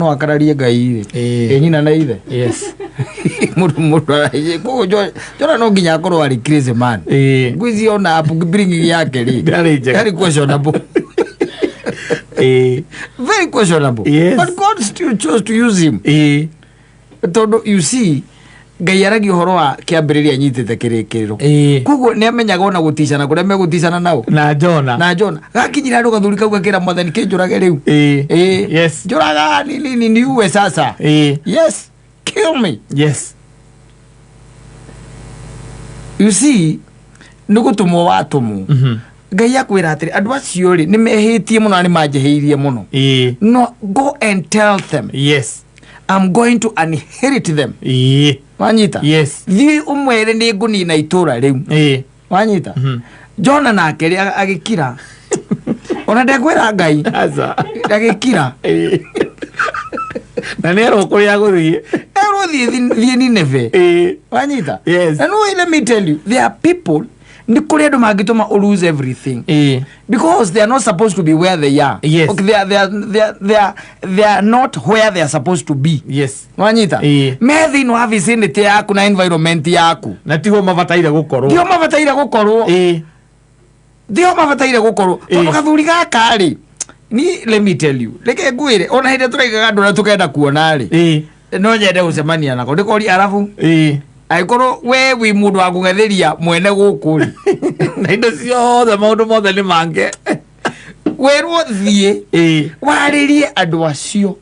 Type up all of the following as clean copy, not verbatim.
no akararie ngai nyina na ithe Yes. Mudu aje ko jora no nginya akorwo ari crazy man ngwizi ona upbringing yake ri very questionable. Very questionable. Yes. But God still chose to use him. Todo you see ngai aragi horo wa kiambiriria nyitete kirikiriro kugo ni amenyaga ona guticana kuria meguticana nao na Jona gakinyira ndo gathuri kauga kira mwathani kinjurage riu yes njuraga ni uwe sasa yes kill me. Yes. You see nugutumo watumu ngai akwira atiri andu acio ri ni mehitie muno ni manjeheirie muno no go and tell them yes I'm going to inherit them. Wanyita? Yes. Thi umwere ni ngunina itura riu. Wanyita? Jona nake agikira. Ona ndekwira ngai. Aza. Agikira. Na nero kuria guthie. Thi Nineve. Wanyita? Yes. And let me tell you, there are people ni kuri andu magituma lose everything because they are not supposed to be where they are. Yes. Okay, they are not where they are supposed to be. Yes. Wanyita? Methi no have vicinity yaku na environment yaku na tigo mabataire gukorwo dio mabataire gukorwo tondu gathuri gaka ri ni let me tell you leke ngwire ona hinde turaigaga andu na tukenda kuona ri no nyende gucemania nako ndikori arafu aikoro we wi mundu wa kugetheria mwene guku ri na indo ciothe maundu mothe ni mange werwo thie waririe andu acio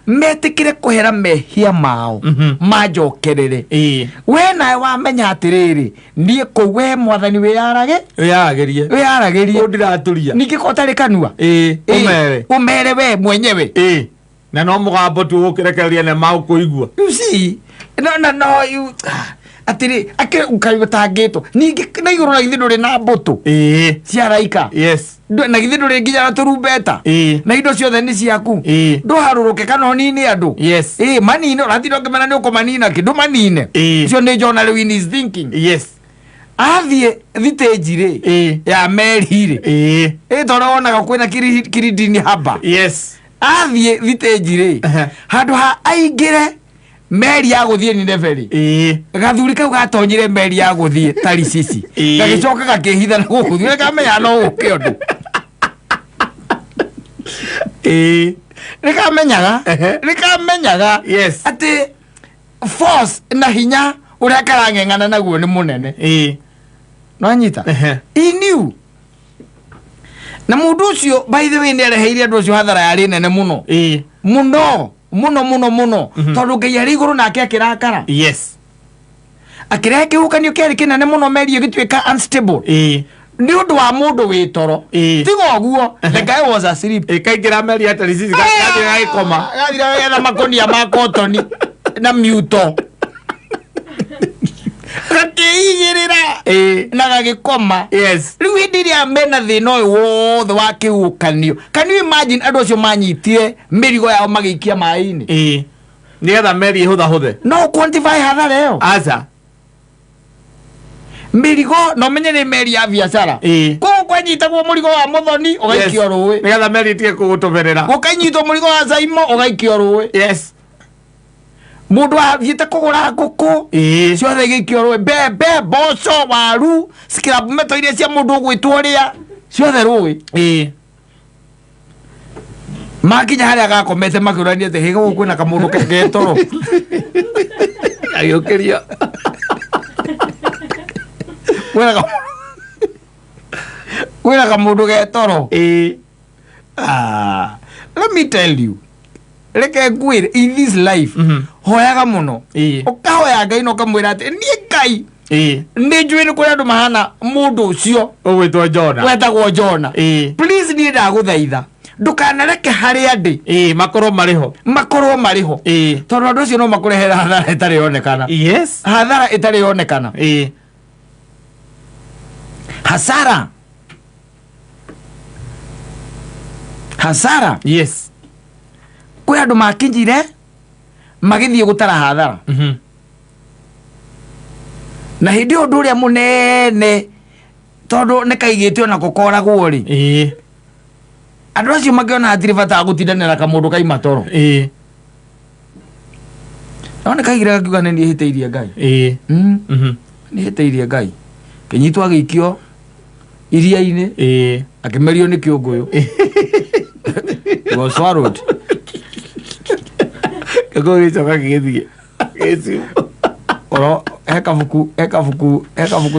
metikire kuhera mehia mao majokerere we nae wamenya atiriri nie ko we mwathani weyaragerie undiraturia nikikotari kanua umere we mwenyewe na no mugambo tu ukirekereria ne mau kuigua you see no you atiri ukayotangito ningi na iguru na githindo ri na mbutu ciaraika yes na githindo ri nginya turumbeta na indo ciothe ni ciaku nduharuruke kanoni ni andu yes manino ratiro ngimena ni ukumanina kindu manine cio ni Jona Lewin is thinking yes athie thiteji ri ya meri ri tondu onaga kwina kiridini haba yes athie thiteji ri handu ha aingire meri ya guthie Nineve ri gathuri kau gatonyire meri ya guthie Tarisisi gagicoka gakihitha na guku thire kamenya no ukiondu nikamenyaga yes ati force na hinya uria karangengana naguo ni munene no anyita he knew na mundu ucio by the way ni areheire andu ucio hathara yari nene muno muno tondu ngai ari iguru nake akirakara yes akire kihukanio keri kinene muno meri gitwika unstable ni undu wa mundu witoro tigo guo the guy was asleep kaingira meri Tarisisi gathira ikoma gathira na makonia ma cotton na miuto gakiyirira na gagikoma yes riu hindi ya mena thina uyu wothe wa kihukanio. Can you imagine andu acio manyitire mirigo yao magiikia mai-ini nigetha meri ihuthe no quantify hathara iyo aza mirigo no menye ni meri ya biashara ko kwanyitagwo murigo wa muthoni ugaikio ruwi nigetha meri tie kugutumirira ukanyitwo murigo wa Saimo ugaikio ruwi yes mundu athiite kugura nguku ciothe igikio ruwi bebe mboco waru scrap metal iria cia mundu gwitwo ria ciothe ruwi makinya haria gakomete makiurania ati higa gukwina kamundu kegetoro ayokeria wira kamundu getoro let me tell you reke ngwire in this life hoyaga muno ukahoya ngai no kamwira ati nie ngai ni njui ni kuri andu mahana mundu ucio ugwitwo Jona wetagwo Jona please ni ndaguthaitha ndukanareke haria ndi makorwo mariho tondu andu ucio no makurehera hathara itari yonekana yes hathara itari yonekana hasara yes kwi andu makinyire magithie gutara hathara na hindi undu uria munene tondu nikaigite ona gukoragwo ri andu acio magiona hatiri bata gutindanira kamundu kaima toro Naona kagira kiuga nĩ hĩtĩirie Ngai. Nĩ hĩtĩirie Ngai. Kenyitwo agĩikio iria-inĩ akimerio nĩ kĩũngũyũ. Was swallowed. Kago gicoka gĩgĩthiĩ. Yesu. Oro ekabuku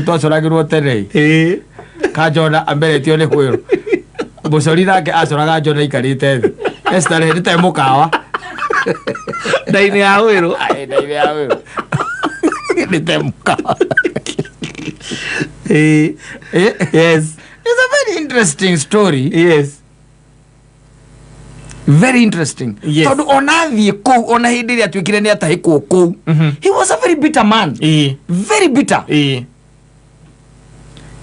twacoragĩrwo tene. Kajona amberetio nĩ kwĩrwo. Mũcori nake acoraga Jona ikarĩte thĩ. Esther nĩte mũkawa. Ndainĩ ya wĩrũ. Ndainĩ ya wĩrũ. Nĩte mũkawa. Yes. It's a very interesting story. Yes. Very interesting. Yes. Tondu ona thie kou ona hindi ria twikire ni atahikwo kou. He was a very bitter man. Very bitter.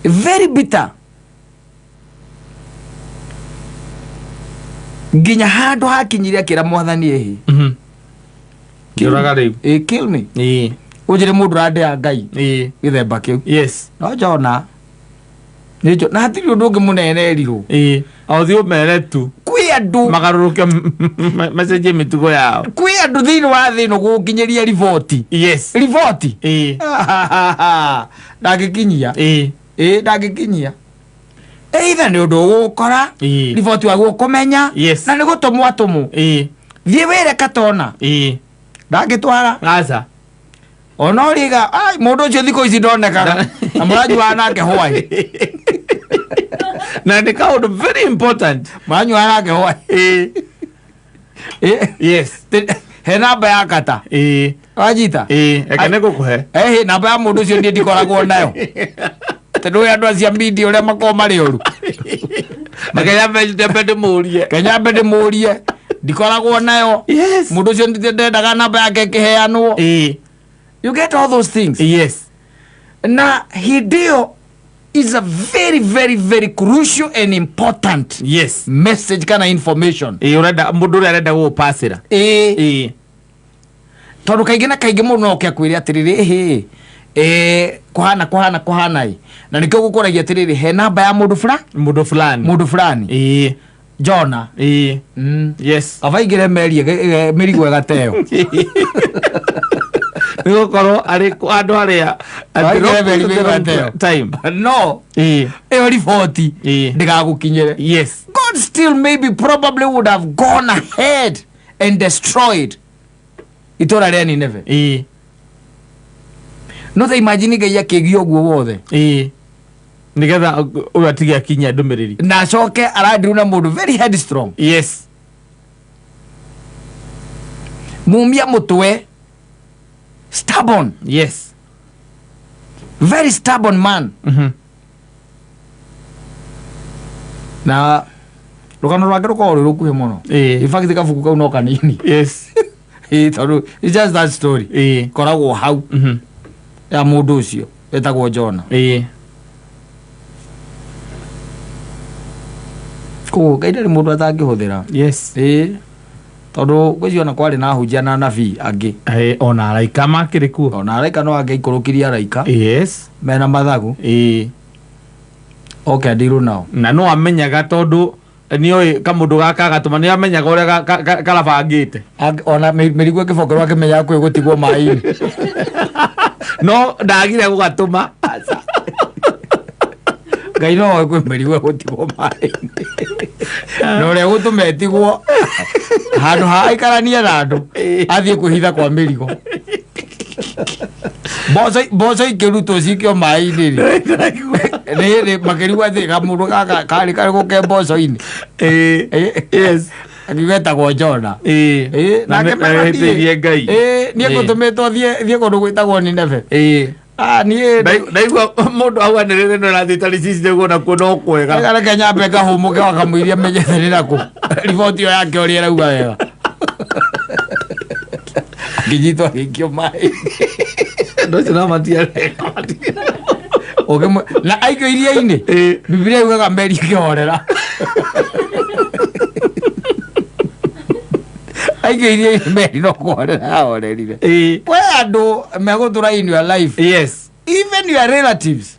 Very bitter. Nginya handu hakinyiria kira mwathani ehi. Kiraga riu. Kill me. Ujire mundu rande ya Ngai. Githemba kiu. Yes. No Jona. Nijo na hatiri undu ungi munene rirwo. Authio mere tu. Kwi andu magaruruke message mitugo yao. Kwi andu thiini wa thino gukinyiria riboti. Yes. Riboti. Ndagikinyia. Ndagikinyia. Either ni undu gukora riboti wa gukumenya na ni gutumwa tumu. Thie wire katona. Ndagitwara. Aca. Ona riga ai mundu ucio thiko ici ndonekaga. Na muranyua nake hwai. Na ni kaundu very important. Muranyua nake hwai. Yes. He namba ya kata. Wajita. Ekane gukuhe. Namba ya mundu ucio ndikoragwo nayo. Tondu andu acia media uria makoo mari uru. Kenya mbende murie. Ndikoragwo nayo. Yes. Mundu ucio ndendaga namba yake kiheanwo. You get all those things. Yes. Na hidio is a very, very, very crucial and important message kana information. Urenda mundu urenda gupasira. Tondu kaingĩ na kaingĩ mũndũ no kĩakwĩre atĩrĩrĩ kuhana na nikio gũkoragia atĩrĩrĩ he namba ya mũndũ fulani Jona. Yes. Avaigire merie mĩrigo ĩgateo. Nĩgũkorwo andũ arĩa time no ĩyo riboti ndĩgagũkinyĩre. Yes. God still maybe probably would have gone ahead and destroyed itũra rĩa Nineve. No they imagine Ngai akĩgio ũguo wothe nigetha ũyũ atige akinyia ndũmĩrĩri na acoke arandiru na mũndũ very headstrong. Yes. Mumia mũtwe stubborn. Yes. Very stubborn man. Na rũgano rwake rũkoragwo rwĩ rũkuhĩ mũno. In fact kabuku kau no kanini. Yes. Tondu it's just that story. Koragwo hau ya mũndũ ũcio etagwo Jona. Ko Ngai ndarĩ mũndũ atangĩhũthĩra. Yes. Tondu gũcio na kwari na hunjia na nabii angĩ. Ona araika makĩrĩ kuo. Ona araika no angĩikũrũkiria araika. Yes. Mena mathagu. Okay, ndiru nao. Na no amenyaga tondu nĩoĩ kamũndũ gaka gatũma nĩ amenyaga ũrĩa karabangĩte. Ona mĩrigo ĩkĩbokerwo akĩmenya kwĩ gũtigwo maĩ-inĩ. No ndagire gũgatũma. Ngai no kwĩ mĩrigo gũtigwo maĩ-inĩ. Na ũrĩa gũtũma ĩtigwo handũ ha aikarania na andũ athiĩ kwĩhitha kwa mĩrigo. Mboco ikĩrutwo cikĩo maĩ-inĩ rĩ makĩrigwo atĩ kamũndũ gaka karĩ gũke mboco-inĩ. Yes. Akĩgetagwo Jona. Nake nĩehĩtĩirie Ngai. Niĩ ngũtũmĩtwo thiĩ kũndũ gwĩtagwo Nineve. Ndaigua mũndũ auanĩrĩre no rathiĩ tarĩ cici nĩguo nakuo no kwega. Reke nyambe ngahũmũke wakamũiria menyete nĩ nakũ. Riboti ĩyo yake ũrĩa ĩrauga wega. Ngĩnyitwo agĩikio maĩ. Ndocio no matiareka. Na aikio iria-inĩ Bibilia yugaga meri ĩkĩhorera. Aikio iria-inĩ meri no kũhorera yahorerire. We andũ megũtũra in your life. Yes. Even your relatives.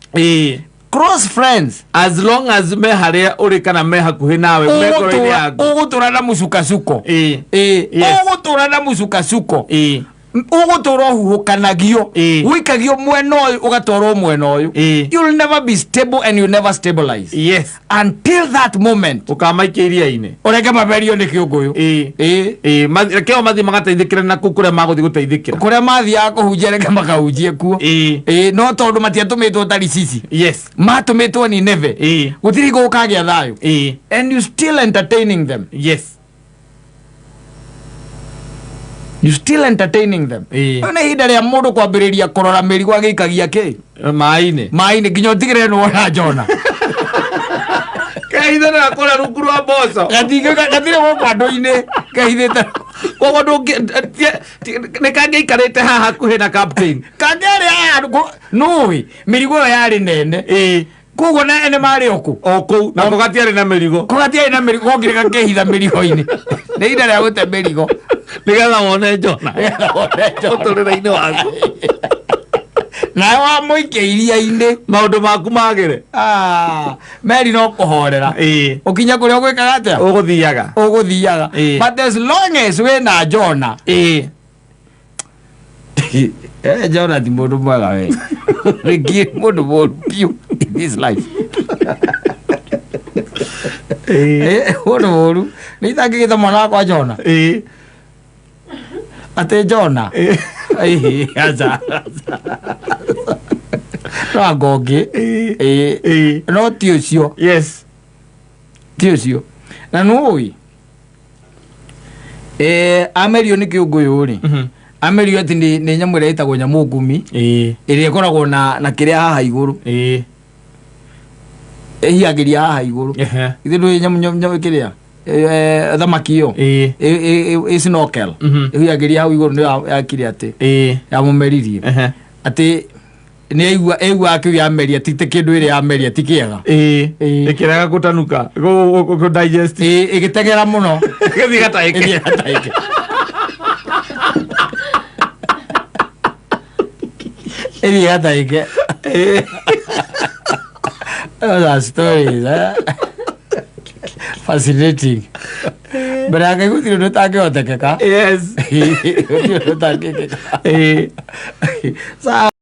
Close friends. As long as me harĩa ũrĩ kana me hakuhĩ nawe me ngoro-inĩ yaku. Ũgũtũra na mũcukasuko. Ũgũtũra na mũcukasuko. ugutoro huhukanagio wikagio mwena uyu ugatoro mwena uyu you'll never be stable and you never stabilize. Yes. Until that moment ukamaikia iria-ini ureke maberio ni kiunguyu keo mathi magateithikira na kukuria maguthi guteithikira kuria mathiaga kuhunjia reke makahunjie kuo no tondu matiatumitwo Tarisisi. Yes. Matumitwo ni Neve gutiri gukagia thayo and you still entertaining them. Yes. You still entertaining them. Ona hinda ria mundu kwambiriria kurora mirigo agikagia ki mai-ini nginya utigire no ona Jona kahithe na kora rungu rwa mboco gatire go kando-ini kahithite koguo ndungi nä kangä ikarä haha hakuhä na captain kangeria nui mirigo ĩyo yarĩ nene koguo na ene marĩ o kũu na ko gatiarĩ na mĩrigo gokire gakĩhitha mĩrigo-inĩ nĩ ihinda rĩa gũte mĩrigo nĩgetha wone Jona ũtũrĩre-inĩ waku nawe wamũikia iria-inĩ maũndũ maku magĩre meri no kũhorera ũkinya kũrĩa ũgwĩkaga atĩa ũgũthiaga but as long as wĩna Jona Jona ti mũndũ mwega we rĩngĩ mũndũ mũru piũ in this life mũndũ mũru nĩ itangĩgĩte mwana wakwa Jona atĩ Jona aca no angongĩ no ti ũcio ti ũcio na nũĩ amerio nĩ kĩũngũyũ rĩ amerio ati nĩ nyamũ ĩrĩa ĩtagwo nyamũ ngumi ĩrĩa ĩkoragwo na kĩrĩa haha igũrũ ĩhiagĩria haha igũrũ ithe ndũĩ nyamũ kĩrĩa thamaki ĩyo snorkel ĩhiagĩria hau igũrũ nĩyo yakire atĩ yamũmeririe atĩ nĩ aigua akĩu yameria ti kĩndũ ĩrĩa yameria ti kĩega ĩkĩrega gũtanuka digest ĩgĩtegera mũno gĩthiĩ gataĩke ĩthiĩ gataĩke those are stories fascinating mbere yake gũtirĩ ũndũ ũtangĩhotekeka yes gũtirĩ ũndũ ũtangĩkĩka